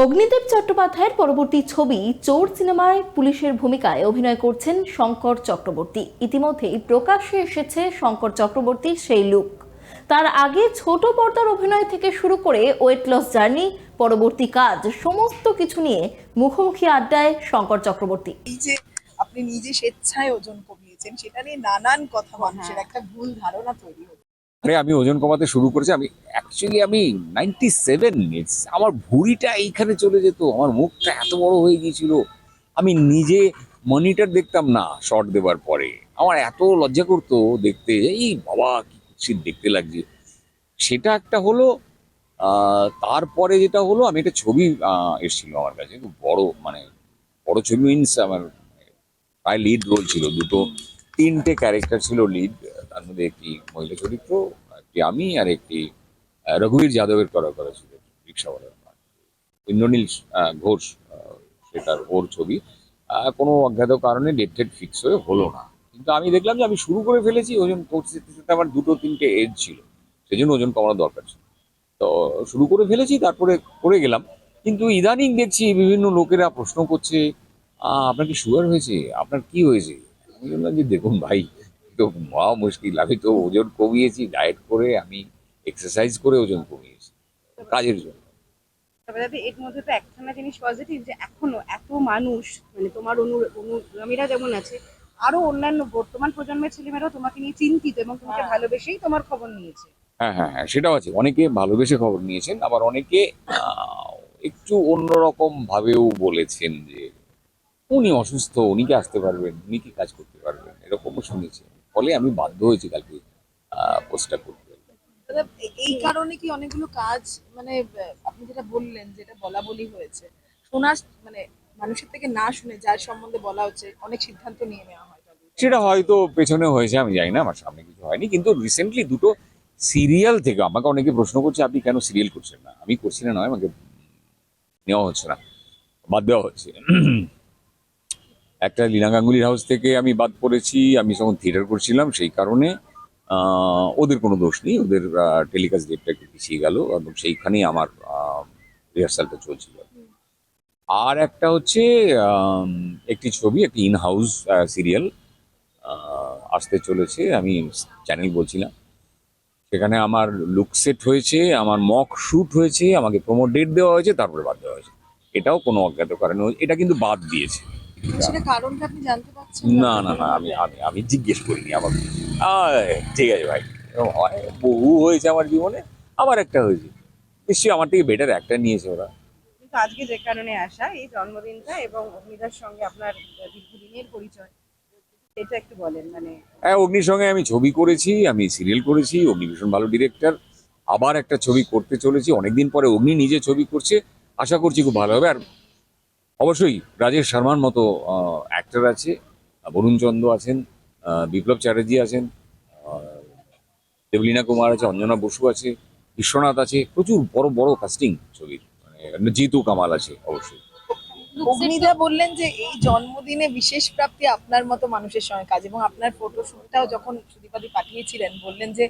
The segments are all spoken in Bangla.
অগ্নিদেব চট্টোপাধ্যায়ের পরবর্তী ছবি চোর সিনেমায় পুলিশের ভূমিকায় অভিনয় করছেন শঙ্কর চক্রবর্তী। ইতিমধ্যেই প্রকাশ্যে এসেছে শঙ্কর চক্রবর্তীর সেই লুক। তার আগে ছোট পর্দার অভিনয় থেকে শুরু করে ওয়েট লস জার্নি, পরবর্তী কাজ, সমস্ত কিছু নিয়ে মুখোমুখি আড্ডায় শঙ্কর চক্রবর্তী। এই যে আপনি নিজে স্বেচ্ছায় ওজন কমিয়েছেন, সেটা নিয়ে নানান কথা, মানুষের একটা ভুল ধারণা তৈরি হচ্ছে। আমি ওজন কমাতে শুরু করেছি। আমি 97 মিনিটস আমার ভুঁড়িটা এইখানে চলে যেত, আমার মুখটা এত বড় হয়ে গিয়েছিল। আমি নিজে মনিটর দেখতাম না শর্ট দেবার পরে, আমার এত লজ্জা করতো দেখতে, এই বাবা কি কুৎসিত দেখতে লাগছে। সেটা একটা হলো। তারপরে যেটা হলো, আমি একটা ছবি এসেছিল আমার কাছে, খুব বড়, মানে বড় ছবি মিনস আমার প্রায় লিড রোল ছিল, দুটো তিনটে ক্যারেক্টার ছিল লিড। তার মধ্যে একটি মহিলা চরিত্র, একটি আমি, আর একটি রঘুবীর যাদবের করা ছিল রিক্সাওয়ালা, ইন্দ্রনীল ঘোষ, সেটার ওর ছবি। কোনো অজ্ঞাত কারণে ডেট টেট ফিক্স হয়ে হলো না, কিন্তু আমি দেখলাম যে আমি শুরু করে ফেলেছি। ওজন করতে করতে আমার দুটো তিনটে এজ ছিল, সেই জন্য ওজন কমানোর দরকার ছিল। তো শুরু করে ফেলেছি, তারপরে করে গেলাম। কিন্তু ইদানিং দেখছি বিভিন্ন লোকেরা প্রশ্ন করছে, আপনার কি সুগার হয়েছে, আপনার কি হয়েছে? আমি বললাম যে দেখুন ভাই, তো মহা মুশকিল। আমি তো ওজন কমিয়েছি ডায়েট করে, আমি এক্সারসাইজ করে ওজন কমিয়েছি কাজের জন্য। তবে দাদা এর মধ্যে তো একখানা জিনিস পজিটিভ, যে এখনো এত মানুষ, মানে তোমার অনুগামীরা যেমন আছে, আরো অন্যান্য বর্তমান প্রজন্মের ছেলেমেয়েরাও তোমাকে নিয়ে চিন্তিত এবং তোমাকে ভালোবেসেই তোমার খবর নিয়েছে। হ্যাঁ হ্যাঁ হ্যাঁ, সেটাও আছে। অনেকে ভালোবেসে খবর নিয়েছেন, আবার অনেকে একটু অন্যরকম ভাবেও বলেছেন যে উনি অসুস্থ, উনি কি আসতে পারবেন, উনি কি কাজ করতে পারবেন, এরকমও শুনেছি। ফলে আমি বাধ্য হয়েছি কালকে পোস্টটা করতে। দাদা, এই কারণে কি অনেকগুলো কাজ, মানে আপনি যেটা বললেন, যেটা বলা বলি হয়েছে, শোনা, মানে মানুষের থেকে না শুনে যার সম্বন্ধে বলা হচ্ছে, অনেক সিদ্ধান্ত নিয়ে নেওয়া হয় তাদের। সেটা হয়তো পেছনে হয়েছে, আমি জানি না, আমার সামনে কিছু হয়নি। কিন্তু রিসেন্টলি দুটো সিরিয়াল থেকে আমাকে অনেকে প্রশ্ন করছে, আপনি কেন সিরিয়াল করছেন না? আমি করছি না নয়, আমাকে নেওয়া হচ্ছে না, বাদ দেওয়া হচ্ছে। একটা লীনা গাঙ্গুলির হাউস থেকে আমি বাদ পড়েছি, আমি যখন থিয়েটার করছিলাম, সেই কারণে ওদের কোনো দোষ নেই, ওদের টেলিকাস্ট ডেটটা একটু পিছিয়ে গেল, এবং সেইখানেই আমার রিহার্সালটা চলছিল। আর একটা হচ্ছে একটি ছবি, একটি ইন হাউস সিরিয়াল আসতে চলেছে, আমি চ্যানেল বলছিলাম। সেখানে আমার লুক সেট হয়েছে, আমার মক শুট হয়েছে, আমাকে প্রোমো ডেট দেওয়া হয়েছে, তারপরে বাদ দেওয়া হয়েছে। এটাও কোনো অজ্ঞাত কারণে এটা কিন্তু বাদ দিয়েছে। সেটা কারণটা আপনি জানতে পারছেন? না না না, আমি আমি আমি জিজ্ঞেস করিনি আমাকে। ঠিক আছে ভাই, এরকম হয়, বহু হয়েছে আমার জীবনে, আবার একটা হয়েছে। নিশ্চয়ই আমার থেকে বেটার একটা নিয়েছে ওরা। কিন্তু আজকে যে কারণে আসা, এই জন্মদিনটা এবং অগ্নিদার সঙ্গে আপনার দীর্ঘদিনের পরিচয়, এটা একটু বলেন। মানে হ্যাঁ, অগ্নির সঙ্গে আমি ছবি করেছি, আমি সিরিয়াল করেছি, অগ্নি ভীষণ ভালো ডিরেক্টর। আবার একটা ছবি করতে চলেছি, অনেকদিন পরে অগ্নি নিজে ছবি করছে, আশা করছি খুব ভালো হবে। আর অবশ্যই রাজেশ শর্মার মতো অ্যাক্টর আছে, বরুণ চন্দ্র আছেন, বিপ্লব চ্যাটার্জি আছেন, আহ, দেবলীনা কুমার আছে, অঞ্জনা বসু আছে, বিশ্বনাথ আছে, প্রচুর বড় বড় কাস্টিং ছবির। মানে জিতু কামাল আছে অবশ্যই। অগ্নিদা বললেন যে এই জন্মদিনে বিশেষ প্রাপ্তি আপনার মতো মানুষের সঙ্গে কাজ, এবং আপনার ফটো শুটটাও যখন সুদীপাদি পাঠিয়েছিলেন, বললেন যে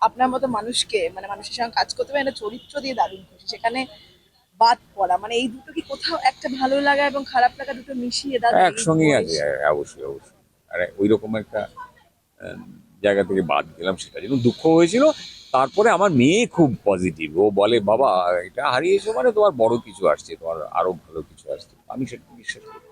আপনার মতো মানুষকে, মানে মানুষের সঙ্গে কাজ করতে পারে, একটা চরিত্র দিয়ে দারুণ খুশি। সেখানে বাদ পড়া, মানে এই দুটো কি কোথাও একটা ভালো লাগা এবং খারাপ লাগা দুটো মিশিয়ে দাদা এই একসঙ্গেই আছে, বয়স? অবশ্যই অবশ্যই। আর ওই রকম একটা আহ, জায়গা থেকে বাদ গেলাম, সেটা জন্য দুঃখ হয়েছিল। তারপরে আমার মেয়ে খুব পজিটিভ, ও বলে বাবা এটা হারিয়েছো মানে তোমার বড় কিছু আসছে, তোমার আরো ভালো কিছু আসছে। আমি সেটা বিশ্বাস করি।